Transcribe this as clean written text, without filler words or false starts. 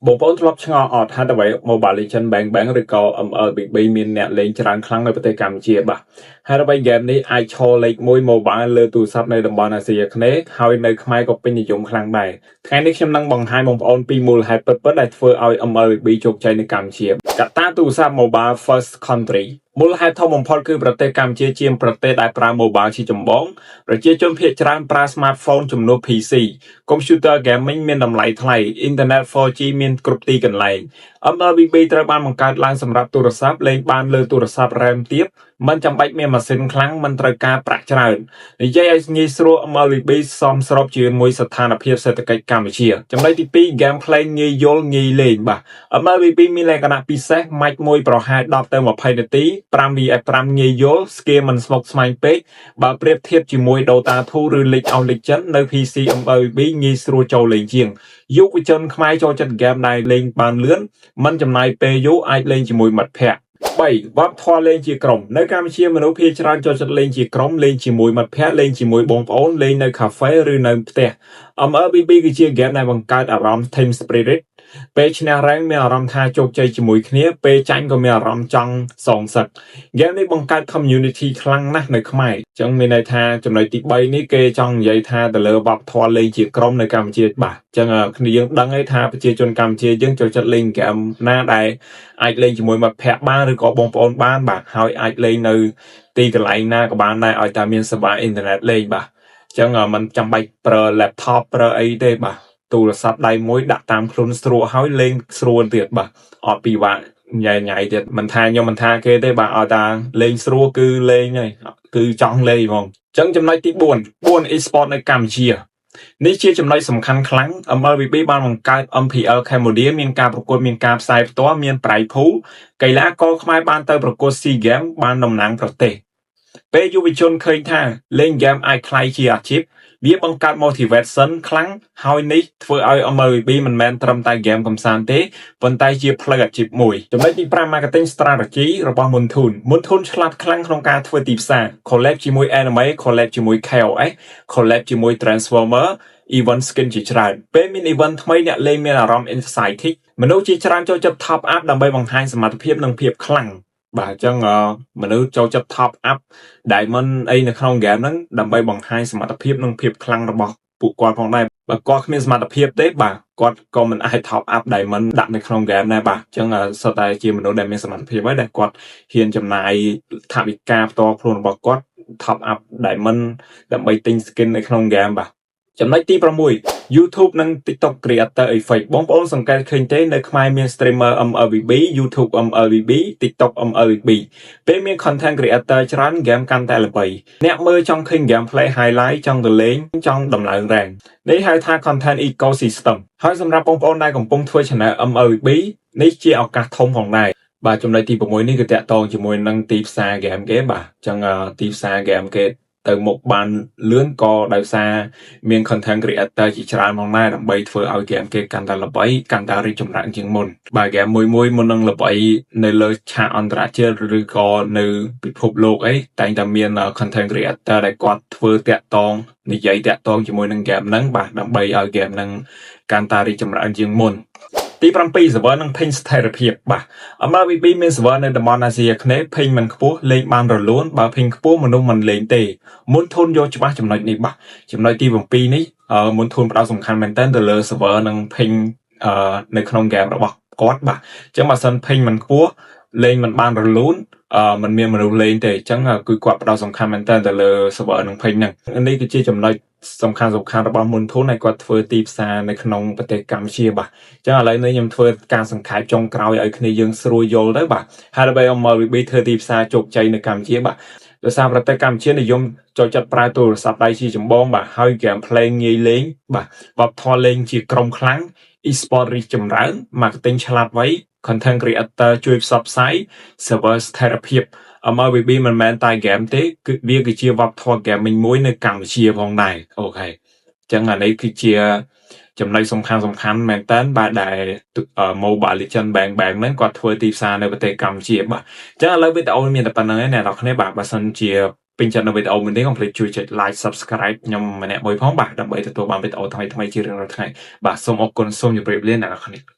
បងប្អូនធ្លាប់ឆ្ងល់អត់ថាអ្វី Mobile Legends Bang Bang ឬក៏ MLBB មានអ្នកលេងច្រើនខ្លាំងនៅប្រទេសកម្ពុជាបាទហើយអ្វីហ្គេមនេះអាចឈរលេខ1 Mobile លើទូរស័ព្ទនៅតំបន់អាស៊ីអាគ្នេយ៍ហើយនៅខ្មែរក៏ពេញនិយមខ្លាំងដែរថ្ងៃនេះខ្ញុំនឹងបង្ហាញបងប្អូនពីមូលហេតុពិតៗដែលធ្វើឲ្យ MLBB ជោគជ័យនៅកម្ពុជាកត្តាទូរស័ព្ទ Mobile First Country មូលហេតុធំបំផុតគឺប្រទេសកម្ពុជាជាប្រទេសដែលប្រើ Mobile ជាចម្បងប្រជាជនភាគច្រើនប្រើ Smartphone ជំនួស PC Computer Gaming មានតម្លៃថ្លៃ Internet 4G មានគ្រប់ទីកន្លែង MLBB ត្រូវបានបង្កើតឡើងសម្រាប់ទូរស័ព្ទលេងបានលើទូរស័ព្ទ RAM ទាបមិនចាំបាច់មានម៉ាស៊ីនខ្លាំងមិនត្រូវការប្រាក់ច្រើននិយាយឲ្យងាយស្រួល MLBB សមស្របជាមួយស្ថានភាពសេដ្ឋកិច្ចកម្ពុជាចំណុចទី2 Gameplay ងាយយល់ងាយលេងបាទ MLBB មានលក្ខណៈពិសេសម៉ាច់មួយប្រហែល10ទៅ20នាទី 5vs5 ងាយយល់ Skill មិនស្មុគស្មាញពេកបើប្រៀបធៀបជាមួយ Dota 2 ឬ League of Legends នៅ PC MLBB ងាយស្រួលចូលលេងជាងយុវជនខ្មែរចូលចិត្តហ្គេមដែលលេងបានលឿនមិនចំណាយពេលយូរអាចលេងជាមួយមិត្តភ័ក្តិ3វប្បធម៌លេងជាក្រុមនៅកម្ពុជាមនុស្សភាគច្រើនចូលចិត្តលេងជាក្រុមលេងជាមួយមិត្តភ័ក្តិលេងជាមួយបងប្អូនលេងនៅកាហ្វេឬនៅផ្ទះ MLBB គឺជាហ្គេមដែលបង្កើតអារម្មណ៍ Team Spirit ពេលឈ្នះ rank មានអារម្មណ៍ថាជោគជ័យជាមួយគ្នាពេលចាញ់ក៏មានអារម្មណ៍ចង់សងសឹកហ្គេមនេះបង្កើត community ខ្លាំងណាស់នៅខ្មែរអញ្ចឹងមានន័យថាចំណុចទី3នេះគេចង់និយាយថាទៅលើវប្បធម៌លេងជាក្រុមនៅកម្ពុជាបាទអញ្ចឹងគ្នាយើងដឹងហើយថាប្រជាជនកម្ពុជាយើងចូលចិត្តលេងហ្គេមណាដែលអាចលេងជាមួយមិត្តភ័ក្តិបានឬក៏បងប្អូនបានបាទហើយអាចលេងនៅទីកន្លែងណាក៏បានដែរឲ្យតែមានសេវាអ៊ីនធឺណិតលេងបាទអញ្ចឹងมันចាំបាច់ប្រើ laptop ប្រើអីទេបាទទូរស័ព្ទដៃមួយដាក់តាមខ្លួនស្រួលហើយលេងស្រួលទៀតបាទអត់ពីវាញ៉ៃទៀតមិនថាខ្ញុំមិនថាគេទេបាទឲ្យតាលេងស្រួលគឺលេងហើយគឺចង់លេងហ្មងអញ្ចឹងចំណុចទី4 e-sport នៅកម្ពុជានេះជាចំណុចសំខាន់ខ្លាំង MLBB បានបង្កើត MPL Cambodia មានការប្រកួតមានការផ្សាយផ្ទាល់មាន prize pool កីឡាករខ្មែរបានទៅប្រកួត SEA Games បានតំណាងប្រទេសពេលយុវជនឃើញថាលេងហ្គេមអាចក្លាយជាអាជីពវាបង្កើត motivation ខ្លាំងហើយនេះធ្វើឲ្យ MLBB មិនមែនត្រឹមតែហ្គេមកម្សាន្តទេប៉ុន្តែជាផ្លូវអាជីពមួយចំណុចទី5 marketing strategy របស់មុនធូនឆ្លាតខ្លាំងក្នុងការធ្វើទីផ្សារ collab ជាមួយ anime collab ជាមួយ KOS collab ជាមួយ transformer event skin ជាច្រើនពេលមាន event ថ្មីអ្នកលេងមានអារម្មណ៍ excited មនុស្សជាច្រើនចូលចិត្ត top up ដើម្បីបង្ហាញសមត្ថភាពនិងភាពខ្លាំងបាទអញ្ចឹងមនុស្សចូលចិត្ត top up diamond អីនៅក្នុង game ហ្នឹងដើម្បីបង្ហាញសមត្ថភាពនិងភាពខ្លាំងរបស់ពួកគាត់ផងដែរបើគាត់គ្មានសមត្ថភាពទេបាទគាត់ក៏មិនអាច top up diamond ដាក់នៅក្នុង game ដែរបាទអញ្ចឹងសុទ្ធតែជាមនុស្សដែលមានសមត្ថភាពហើយដែលគាត់ហ៊ានចំណាយថវិកាផ្ទាល់ខ្លួនរបស់គាត់ top up diamond ដើម្បីទិញ skin នៅក្នុង game បាទចំណុចទី6 YouTube និង TikTok Creator Effect បងប្អូនសង្កេតឃើញទេនៅខ្មែរមាន streamer MLBB YouTube MLBB TikTok MLBB ពេលមាន content creator ច្រើន game កាន់តែល្បីអ្នកមើលចង់ឃើញ gameplay highlight ចង់ទៅលេងចង់ដំឡើង rank នេះហៅថា content ecosystem ហើយសម្រាប់បងប្អូនដែលកំពុងធ្វើ channel MLBB នេះជាឱកាសធំផងដែរបាទចំណុចទី6នេះគឺតាក់ទងជាមួយនឹងទីផ្សារ game គេបាទអញ្ចឹងទីផ្សារ game គេទៅមុខបានលឿនក៏ដោយសារមាន content creator ជាច្រើនផងដែរដើម្បីធ្វើឲ្យ game គេកាន់តែល្បីកាន់តែរីកចម្រើនជាងមុនបាទ game មួយមុននឹងល្បីនៅលើឆាកអន្តរជាតិឬក៏នៅពិភពលោកអីតែងតែមាន content creator ដែលគាត់ធ្វើតាក់ទងនិយាយតាក់ទងជាមួយនឹង game ហ្នឹងបាទដើម្បីឲ្យ game ហ្នឹងកាន់តែរីកចម្រើនជាងមុនទី7 server និង ping ស្ថិរភាពបាទ MLBB មាន server នៅតំបន់អាស៊ីអាគ្នេយ៍ ping មិនខ្ពស់លេងបានរលូនបើ ping ខ្ពស់មនុស្សមិនលេងទេមុនធនយកច្បាស់ចំណុចនេះបាទចំណុចទី7នេះមុនធនផ្ដោតសំខាន់មែនទែនទៅលើ server និង ping នៅក្នុង game របស់គាត់បាទអញ្ចឹងបើសិន ping មិនខ្ពស់លេងមិនបានរលូនมันមានមនុស្សលេងទេអញ្ចឹងគឺគាត់ផ្ដោតសំខាន់មែនទែនទៅលើ server និង ping ហ្នឹងនេះគឺជាចំណុចសំខាន់របស់មុនធនឲ្យគាត់ធ្វើទីផ្សារនៅក្នុងប្រទេសកម្ពុជាបាទអញ្ចឹងឥឡូវនេះខ្ញុំធ្វើការសង្ខេបចុងក្រោយឲ្យគ្នាយើងស្រួលយល់ទៅបាទហើយដើម្បី MLBB ធ្វើទីផ្សារជោគជ័យនៅកម្ពុជាបាទដោយសារប្រទេសកម្ពុជានិយមចូលចិត្តប្រើទូរស័ព្ទដៃជាចម្បងបាទហើយ gameplay ងាយលេងបាទវប្បធម៌លេងជាក្រុមខ្លាំង e-sport រីកចម្រើន marketing ឆ្លាតវៃ content creator ជួយផ្សព្វផ្សាយ server ស្ថិរភាពMLBB មិនមែនតែ game ទេគឺវាគឺជាវប្បធម៌ gaming មួយនៅកម្ពុជាផងដែរអូខេអញ្ចឹងអានេះគឺជាចំណុចសំខាន់មែនតើបាទដែល Mobile Legends Bang Bang ហ្នឹងគាត់ធ្វើទីផ្សារនៅប្រទេសកម្ពុជាបាទអញ្ចឹងឥឡូវវីដេអូមានតែប៉ុណ្្នឹងឯងអ្នកនរគ្នាបាទបើសិនជាពេញចិត្តនៅវីដេអូមួយនេះកុំភ្លេចជួយចុច like subscribe ខ្ញុំម្នាក់មួយផងបាទដើម្បីទទួលបានវីដេអូថ្មីៗជារៀងរាល់ថ្ងៃបាទសូមអរគុណសូមជម្រាបលាអ្នកនរគ្នា